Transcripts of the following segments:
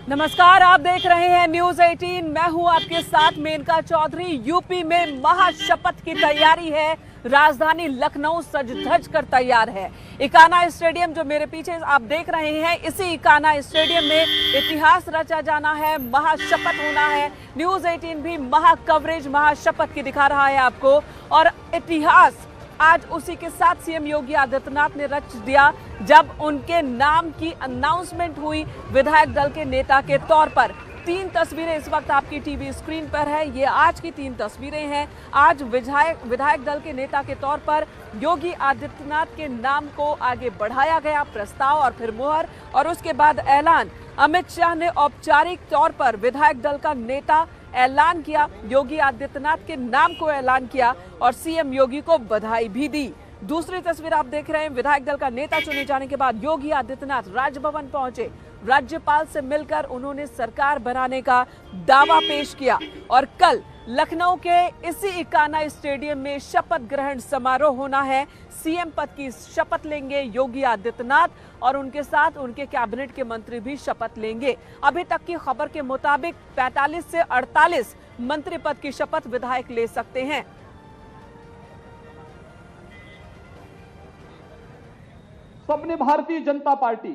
नमस्कार, आप देख रहे हैं न्यूज 18। मैं हूं आपके साथ मेनका चौधरी। यूपी में महाशपथ की तैयारी है। राजधानी लखनऊ सज धज कर तैयार है। इकाना स्टेडियम जो मेरे पीछे आप देख रहे हैं, इसी इकाना स्टेडियम में इतिहास रचा जाना है, महाशपथ होना है। न्यूज 18 भी महा कवरेज महाशपथ की दिखा रहा है आपको। और इतिहास आज उसी के साथ सीएम योगी आदित्यनाथ ने रच दिया जब उनके नाम की अनाउंसमेंट हुई विधायक दल के नेता के तौर पर। 3 तस्वीरें इस वक्त आपकी टीवी स्क्रीन पर है। ये आज की 3 तस्वीरें हैं। आज विधायक दल के नेता के तौर पर योगी आदित्यनाथ के नाम को आगे बढ़ाया गया, प्रस्ताव और फिर मुहर, और उसके बाद ऐलान। अमित शाह ने औपचारिक तौर पर विधायक दल का नेता ऐलान किया, योगी आदित्यनाथ के नाम को ऐलान किया और सीएम योगी को बधाई भी दी। दूसरी तस्वीर आप देख रहे हैं, विधायक दल का नेता चुने जाने के बाद योगी आदित्यनाथ राजभवन पहुंचे। राज्यपाल से मिलकर उन्होंने सरकार बनाने का दावा पेश किया और कल लखनऊ के इसी इकाना स्टेडियम में शपथ ग्रहण समारोह होना है। सीएम पद की शपथ लेंगे योगी आदित्यनाथ और उनके साथ उनके कैबिनेट के मंत्री भी शपथ लेंगे। अभी तक की खबर के मुताबिक 45 से 48 मंत्री पद की शपथ विधायक ले सकते हैं। सबने भारतीय जनता पार्टी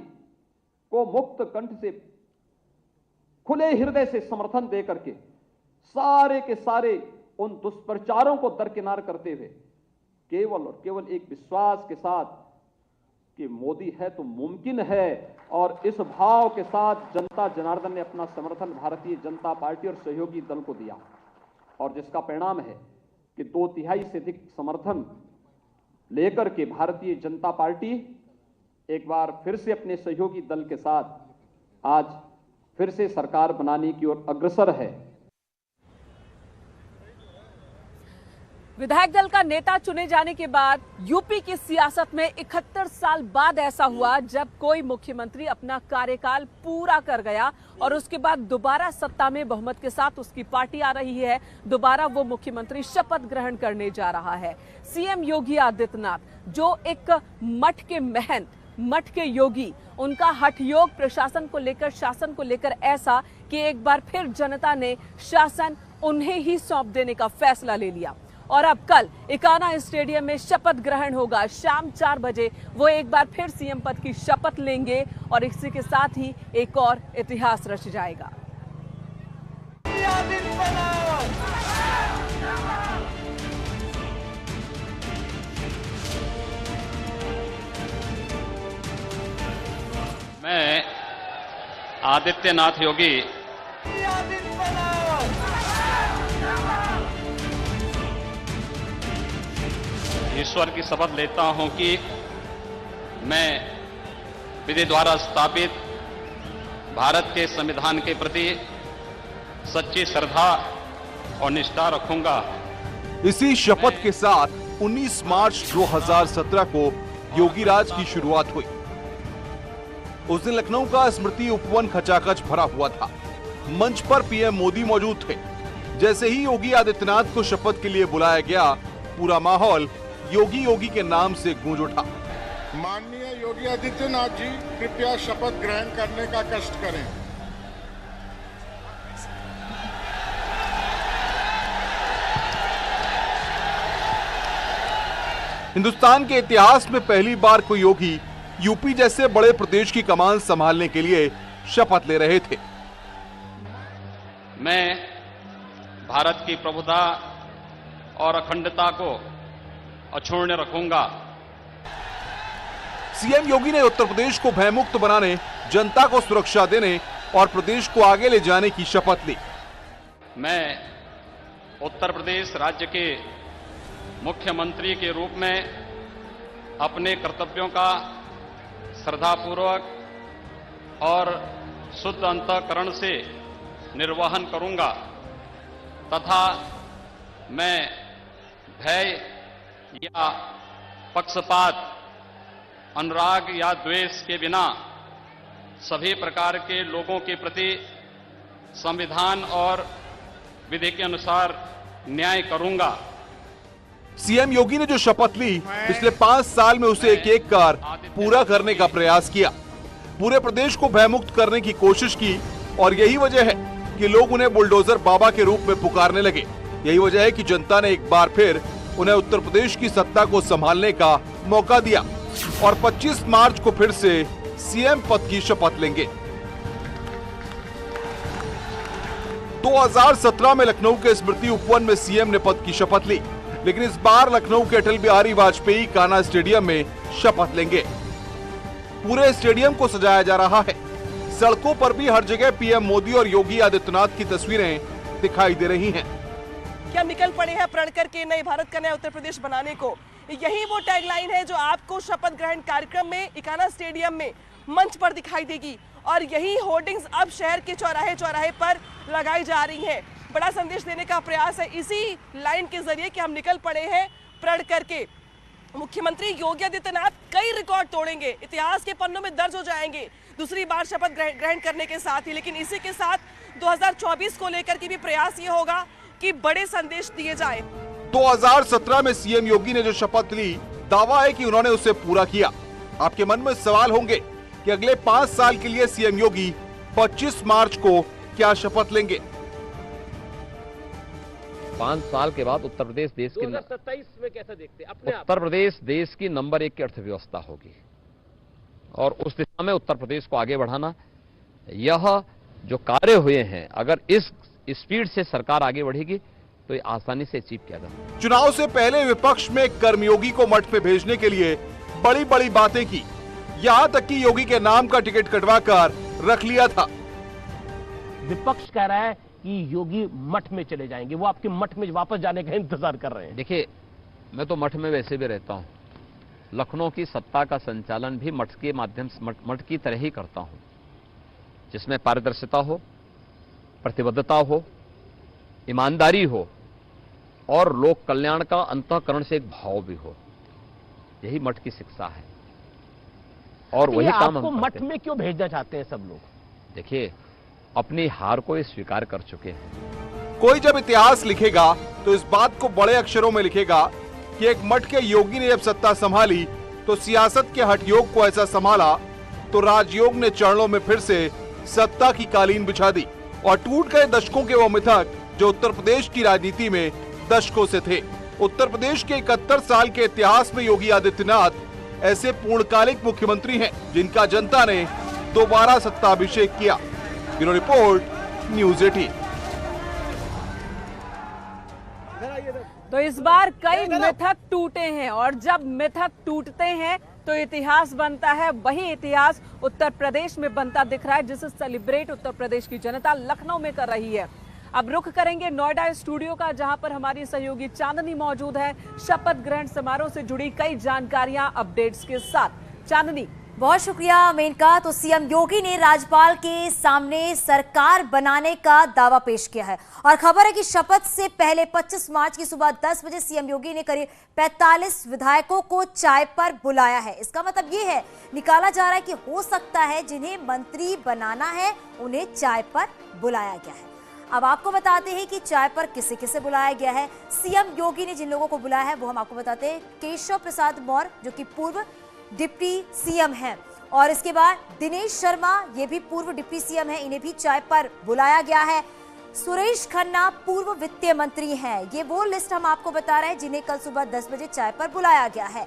को मुक्त कंठ से, खुले हृदय से समर्थन देकर के सारे के सारे उन दुष्प्रचारों को दरकिनार करते हुए केवल और केवल एक विश्वास के साथ कि मोदी है तो मुमकिन है, और इस भाव के साथ जनता जनार्दन ने अपना समर्थन भारतीय जनता पार्टी और सहयोगी दल को दिया, और जिसका परिणाम है कि 2/3 से अधिक समर्थन लेकर के भारतीय जनता पार्टी एक बार फिर से अपने सहयोगी दल के साथ आज फिर से सरकार बनाने की ओर अग्रसर है। विधायक दल का नेता चुने जाने के बाद यूपी की सियासत में 71 साल बाद ऐसा हुआ जब कोई मुख्यमंत्री अपना कार्यकाल पूरा कर गया और उसके बाद दोबारा सत्ता में बहुमत के साथ उसकी पार्टी आ रही है। दोबारा वो मुख्यमंत्री शपथ ग्रहण करने जा रहा है। सीएम योगी आदित्यनाथ जो एक मठ के महंत, मठ के योगी, उनका हठ योग प्रशासन को लेकर, शासन को लेकर ऐसा कि एक बार फिर जनता ने शासन उन्हें ही सौंप देने का फैसला ले लिया। और अब कल इकाना स्टेडियम में शपथ ग्रहण होगा। शाम 4 बजे वो एक बार फिर सीएम पद की शपथ लेंगे और इसी के साथ ही एक और इतिहास रच जाएगा। मैं आदित्यनाथ योगी ईश्वर की शपथ लेता हूं कि मैं विधि द्वारा स्थापित भारत के संविधान के प्रति सच्ची श्रद्धा और निष्ठा रखूंगा। इसी शपथ के साथ 19 मार्च 2017 को योगी राज की शुरुआत हुई। उस दिन लखनऊ का स्मृति उपवन खचाखच भरा हुआ था। मंच पर पीएम मोदी मौजूद थे। जैसे ही योगी आदित्यनाथ को शपथ के लिए बुलाया गया, पूरा माहौल योगी योगी के नाम से गूंज उठा। माननीय योगी आदित्यनाथ जी, कृपया शपथ ग्रहण करने का कष्ट करें। हिंदुस्तान के इतिहास में पहली बार कोई योगी यूपी जैसे बड़े प्रदेश की कमान संभालने के लिए शपथ ले रहे थे। मैं भारत की प्रभुता और अखंडता को अक्षुण्ण रखूंगा। सीएम योगी ने उत्तर प्रदेश को भयमुक्त बनाने, जनता को सुरक्षा देने और प्रदेश को आगे ले जाने की शपथ ली। मैं उत्तर प्रदेश राज्य के मुख्यमंत्री के रूप में अपने कर्तव्यों का श्रद्धापूर्वक और शुद्ध अंतःकरण से निर्वहन करूंगा तथा मैं भय या पक्षपात, अनुराग या द्वेष के बिना सभी प्रकार के लोगों के प्रति संविधान और विधि के अनुसार न्याय करूंगा। सीएम योगी ने जो शपथ ली, पिछले 5 साल में उसे एक एक कर पूरा करने का प्रयास किया। पूरे प्रदेश को भयमुक्त करने की कोशिश की और यही वजह है कि लोग उन्हें बुलडोजर बाबा के रूप में पुकारने लगे। यही वजह है कि जनता ने एक बार फिर उन्हें उत्तर प्रदेश की सत्ता को संभालने का मौका दिया और 25 मार्च को फिर से सीएम पद की शपथ लेंगे। 2017 में लखनऊ के स्मृति उपवन में सीएम ने पद की शपथ ली, लेकिन इस बार लखनऊ के अटल बिहारी वाजपेयी कान्हा स्टेडियम में शपथ लेंगे। पूरे स्टेडियम को सजाया जा रहा है। सड़कों पर भी हर जगह पीएम मोदी और योगी आदित्यनाथ की तस्वीरें दिखाई दे रही हैं। क्या निकल पड़े हैं प्रण करके नए भारत का नया उत्तर प्रदेश बनाने को। यही वो टैगलाइन है जो आपको शपथ ग्रहण कार्यक्रम में कान्हा स्टेडियम में मंच पर दिखाई देगी और यही होर्डिंग्स अब शहर के चौराहे चौराहे पर लगाई जा रही हैं। बड़ा संदेश देने का प्रयास है इसी लाइन के जरिए कि हम निकल पड़े हैं प्रण करके। मुख्यमंत्री योगी आदित्यनाथ कई रिकॉर्ड तोड़ेंगे, इतिहास के पन्नों में दर्ज हो जाएंगे दूसरी बार शपथ ग्रहण करने के साथ ही। लेकिन इसी के साथ 2024 को लेकर के भी प्रयास ये होगा कि बड़े संदेश दिए जाए। 2017 में सीएम योगी ने जो शपथ ली, दावा है कि उन्होंने उसे पूरा किया। आपके मन में सवाल होंगे कि अगले 5 साल के लिए सीएम योगी 25 मार्च को क्या शपथ लेंगे। 5 साल के बाद उत्तर प्रदेश देश की 2027 में कैसा देखते हैं अपने उत्तर प्रदेश देश की नंबर 1 की अर्थव्यवस्था होगी और उस दिशा में उत्तर प्रदेश को आगे बढ़ाना, यह जो कार्य हुए हैं, अगर इस स्पीड से सरकार आगे बढ़ेगी तो ये आसानी से अचीव किया जा सकता है। चुनाव से पहले विपक्ष में कर्मयोगी को मठ पे भेजने के लिए बड़ी बड़ी बातें की, यहाँ तक कि योगी के नाम का टिकट कटवाकर रख लिया था। विपक्ष कह रहा है कि योगी मठ में चले जाएंगे, वो आपके मठ में वापस जाने का इंतजार कर रहे हैं। देखिए, मैं तो मठ में वैसे भी रहता हूं। लखनऊ की सत्ता का संचालन भी मठ के माध्यम से मठ की तरह ही करता हूं, जिसमें पारदर्शिता हो, प्रतिबद्धता हो, ईमानदारी हो और लोक कल्याण का अंतःकरण से एक भाव भी हो। यही मठ की शिक्षा है और वही काम आपको हम मठ में क्यों भेजना चाहते हैं सब लोग? देखिए, अपनी हार को स्वीकार कर चुके हैं। कोई जब इतिहास लिखेगा तो इस बात को बड़े अक्षरों में लिखेगा कि एक मठ के योगी ने जब सत्ता संभाली तो सियासत के हठ योग को ऐसा संभाला तो राजयोग ने चरणों में फिर से सत्ता की कालीन बिछा दी और टूट गए दशकों के वो मिथक जो उत्तर प्रदेश की राजनीति में दशकों से थे। उत्तर प्रदेश के 71 साल के इतिहास में योगी आदित्यनाथ ऐसे पूर्णकालिक मुख्यमंत्री हैं जिनका जनता ने दोबारा सत्ताभिषेक किया। Bureau report, news 18। तो इस बार कई मिथक टूटे हैं और जब मिथक टूटते हैं तो इतिहास बनता है। वही इतिहास उत्तर प्रदेश में बनता दिख रहा है, जिसे सेलिब्रेट उत्तर प्रदेश की जनता लखनऊ में कर रही है। अब रुख करेंगे नोएडा स्टूडियो का, जहां पर हमारी सहयोगी चांदनी मौजूद है शपथ ग्रहण समारोह से जुड़ी कई जानकारियां अपडेट्स के साथ। चांदनी। बहुत शुक्रिया मेनका। तो सीएम योगी ने राज्यपाल के सामने सरकार बनाने का दावा पेश किया है और खबर है कि शपथ से पहले 25 मार्च की सुबह 10 बजे सीएम योगी ने करीब 45 विधायकों को चाय पर बुलाया है। इसका मतलब ये है, निकाला जा रहा है कि हो सकता है जिन्हें मंत्री बनाना है उन्हें चाय पर बुलाया गया है। अब आपको बताते हैं कि चाय पर किसे किसे बुलाया गया है। सीएम योगी ने जिन लोगों को बुलाया है वो हम आपको बताते हैं। केशव प्रसाद मौर्य जो कि पूर्व डिप्टी सीएम हैं, और इसके बाद दिनेश शर्मा, ये भी पूर्व डिप्टी सीएम हैं, इन्हें भी चाय पर बुलाया गया है। सुरेश खन्ना पूर्व वित्त मंत्री हैं, ये वो लिस्ट हम आपको बता रहे हैं जिन्हें कल सुबह 10 बजे चाय पर बुलाया गया है।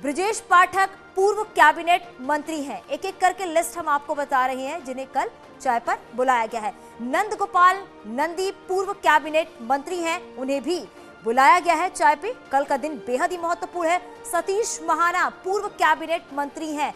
ब्रजेश पाठक पूर्व कैबिनेट मंत्री हैं, एक एक करके लिस्ट हम आपको बता रहे हैं जिन्हें कल चाय पर बुलाया गया है। नंद गोपाल नंदी पूर्व कैबिनेट मंत्री हैं, उन्हें भी बुलाया गया है चाय पे। कल का दिन बेहद ही महत्वपूर्ण है। सतीश महाना पूर्व कैबिनेट मंत्री हैं,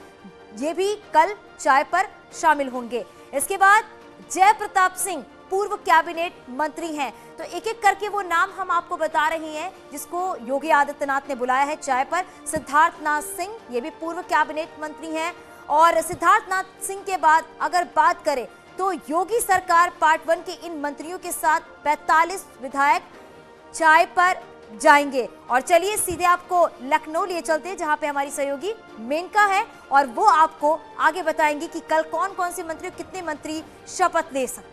ये भी कल चाय पर शामिल होंगे। इसके बाद जय प्रताप सिंह पूर्व कैबिनेट मंत्री हैं। तो एक एक करके वो नाम हम आपको बता रहे हैं जिसको योगी आदित्यनाथ ने बुलाया है चाय पर। सिद्धार्थनाथ सिंह, ये भी पूर्व कैबिनेट मंत्री हैं। और सिद्धार्थनाथ सिंह के बाद अगर बात करें तो योगी सरकार पार्ट 1 के इन मंत्रियों के साथ 45 विधायक चाय पर जाएंगे। और चलिए सीधे आपको लखनऊ लिए चलते हैं जहां पे हमारी सहयोगी मेनका है और वो आपको आगे बताएंगी कि कल कौन कौन से मंत्री, कितने मंत्री शपथ ले सकते हैं।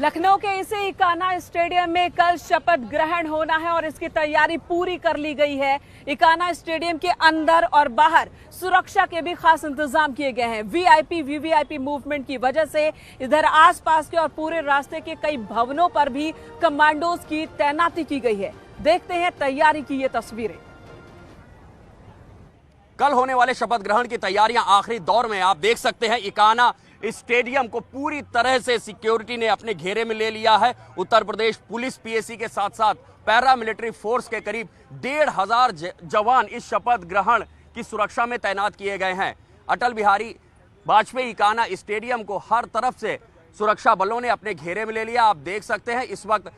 लखनऊ के इसी इकाना स्टेडियम में कल शपथ ग्रहण होना है और इसकी तैयारी पूरी कर ली गई है। इकाना स्टेडियम के अंदर और बाहर सुरक्षा के भी खास इंतजाम किए गए हैं। वीआईपी वीवीआईपी मूवमेंट की वजह से इधर आसपास के और पूरे रास्ते के कई भवनों पर भी कमांडोज की तैनाती की गई है। देखते हैं तैयारी की ये तस्वीरें। कल होने वाले शपथ ग्रहण की तैयारियां आखिरी दौर में। आप देख सकते हैं इकाना स्टेडियम को पूरी तरह से सिक्योरिटी ने अपने घेरे में ले लिया है। उत्तर प्रदेश पुलिस पीएसी के साथ साथ पैरामिलिट्री फोर्स के करीब 1,500 जवान इस शपथ ग्रहण की सुरक्षा में तैनात किए गए हैं। अटल बिहारी वाजपेयी इकाना स्टेडियम को हर तरफ से सुरक्षा बलों ने अपने घेरे में ले लिया। आप देख सकते हैं इस वक्त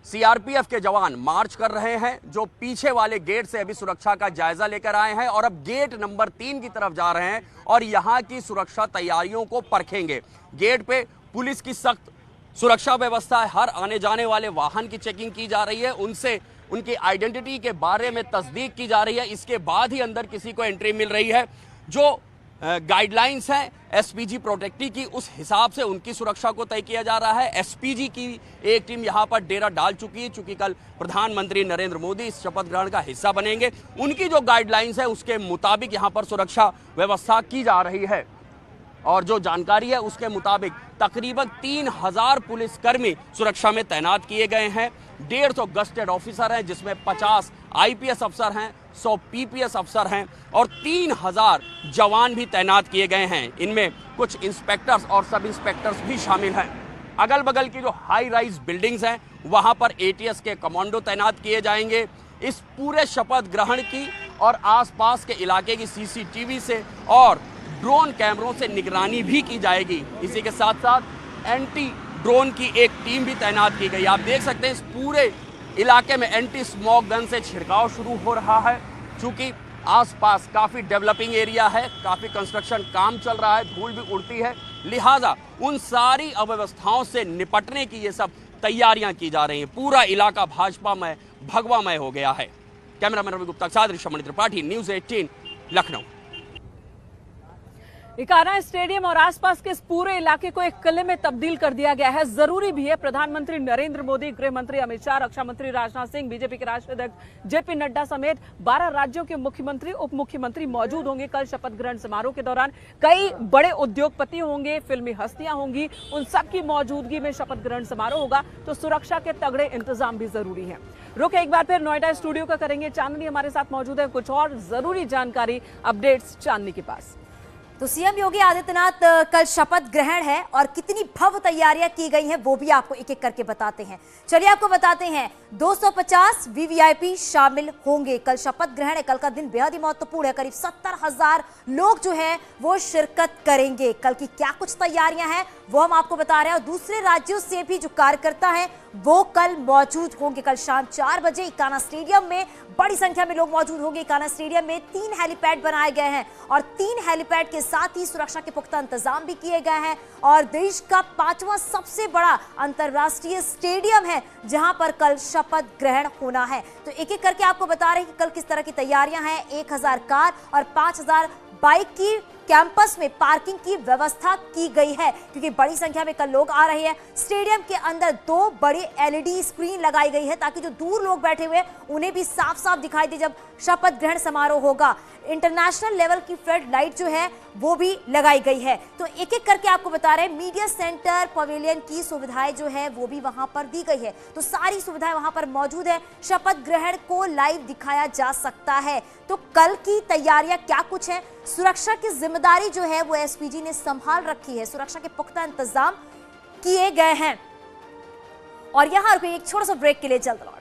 सीआरपीएफ के जवान मार्च कर रहे हैं, जो पीछे वाले गेट से अभी सुरक्षा का जायजा लेकर आए हैं और अब गेट नंबर 3 की तरफ जा रहे हैं और यहां की सुरक्षा तैयारियों को परखेंगे। गेट पे पुलिस की सख्त सुरक्षा व्यवस्था है। हर आने जाने वाले वाहन की चेकिंग की जा रही है, उनसे उनकी आइडेंटिटी के बारे में तस्दीक की जा रही है। इसके बाद ही अंदर किसी को एंट्री मिल रही है। जो गाइडलाइंस हैं एसपीजी प्रोटेक्टी की, उस हिसाब से उनकी सुरक्षा को तय किया जा रहा है। एसपीजी की एक टीम यहां पर डेरा डाल चुकी है, चूंकि कल प्रधानमंत्री नरेंद्र मोदी इस शपथ ग्रहण का हिस्सा बनेंगे। उनकी जो गाइडलाइंस है उसके मुताबिक यहां पर सुरक्षा व्यवस्था की जा रही है और जो जानकारी है उसके मुताबिक तकरीबन 3,000 पुलिसकर्मी सुरक्षा में तैनात किए गए हैं। 150 गस्टेड ऑफिसर हैं, जिसमें 50 आईपीएस अफसर हैं, 100 पीपीएस अफसर हैं और 3,000 जवान भी तैनात किए गए हैं। इनमें कुछ इंस्पेक्टर्स और सब इंस्पेक्टर्स भी शामिल हैं। अगल बगल की जो हाई राइज बिल्डिंग्स हैं वहां पर एटीएस के कमांडो तैनात किए जाएंगे। इस पूरे शपथ ग्रहण की और आसपास के इलाके की सीसीटीवी से और ड्रोन कैमरों से निगरानी भी की जाएगी। इसी के साथ साथ एंटी ड्रोन की एक टीम भी तैनात की गई। आप देख सकते हैं इस पूरे इलाके में एंटी स्मोक गन से छिड़काव शुरू हो रहा है। चूंकि आसपास काफ़ी डेवलपिंग एरिया है, काफ़ी कंस्ट्रक्शन काम चल रहा है, धूल भी उड़ती है, लिहाजा उन सारी अव्यवस्थाओं से निपटने की ये सब तैयारियां की जा रही हैं। पूरा इलाका भाजपामय भगवामय हो गया है। कैमरामैन रवि गुप्ता के साथ ऋषभ त्रिपाठी, न्यूज़ 18 लखनऊ। इकाना स्टेडियम और आसपास के इस पूरे इलाके को एक किले में तब्दील कर दिया गया है। जरूरी भी है। प्रधानमंत्री नरेंद्र मोदी, गृह मंत्री अमित शाह, रक्षा मंत्री राजनाथ सिंह, बीजेपी के राष्ट्रीय अध्यक्ष जेपी नड्डा समेत 12 राज्यों के मुख्यमंत्री, उप मुख्यमंत्री मौजूद होंगे कल शपथ ग्रहण समारोह के दौरान। कई बड़े उद्योगपति होंगे, फिल्मी हस्तियां होंगी, उन सबकी मौजूदगी में शपथ ग्रहण समारोह होगा, तो सुरक्षा के तगड़े इंतजाम भी जरूरी है। रुक एक बार फिर नोएडा स्टूडियो का करेंगे। चांदनी हमारे साथ मौजूद है, कुछ और जरूरी जानकारी अपडेट्स चांदनी के पास। तो सीएम योगी आदित्यनाथ कल शपथ ग्रहण है और कितनी भव्य तैयारियां की गई हैं वो भी आपको एक एक करके बताते हैं। चलिए आपको बताते हैं। 250 वीवीआईपी शामिल होंगे। कल शपथ ग्रहण है, कल का दिन बेहद ही महत्वपूर्ण है। करीब 70,000 लोग जो हैं वो शिरकत करेंगे। कल की क्या कुछ तैयारियां हैं वो हम आपको बता रहे हैं और दूसरे राज्यों से भी जो कार्यकर्ता हैं वो कल मौजूद होंगे। कल शाम 4 बजे इकाना स्टेडियम में बड़ी संख्या में लोग मौजूद होंगे। इकाना स्टेडियम में 3 हेलीपैड बनाए गए हैं और 3 हेलीपैड के साथ ही सुरक्षा के पुख्ता इंतजाम भी किए गए हैं और देश का 5वां सबसे बड़ा अंतरराष्ट्रीय स्टेडियम है जहां पर कल शपथ ग्रहण होना है। तो एक एक करके आपको बता रहे हैं कि कल किस तरह की तैयारियां हैं। 1000 कार और 5000 बाइक की कैंपस में पार्किंग की व्यवस्था की गई है क्योंकि बड़ी संख्या में कल लोग आ रहे हैं। स्टेडियम के अंदर 2 बड़ी एलईडी स्क्रीन लगाई गई है ताकि जो दूर लोग बैठे हुए उन्हें भी साफ साफ दिखाई दे जब शपथ ग्रहण समारोह होगा। इंटरनेशनल लेवल की फ्लड लाइट जो है वो भी लगाई गई है। तो एक एक करके आपको बता रहे हैं। मीडिया सेंटर पवेलियन की सुविधाएं जो है वो भी वहां पर दी गई है। तो सारी सुविधाएं वहां पर मौजूद है। शपथ ग्रहण को लाइव दिखाया जा सकता है। तो कल की तैयारियां क्या कुछ है, सुरक्षा की जिम्मेदारी जो है वो एसपीजी ने संभाल रखी है। सुरक्षा के पुख्ता इंतजाम किए गए हैं और यहां एक छोटा सा ब्रेक के लिए जल्द लौट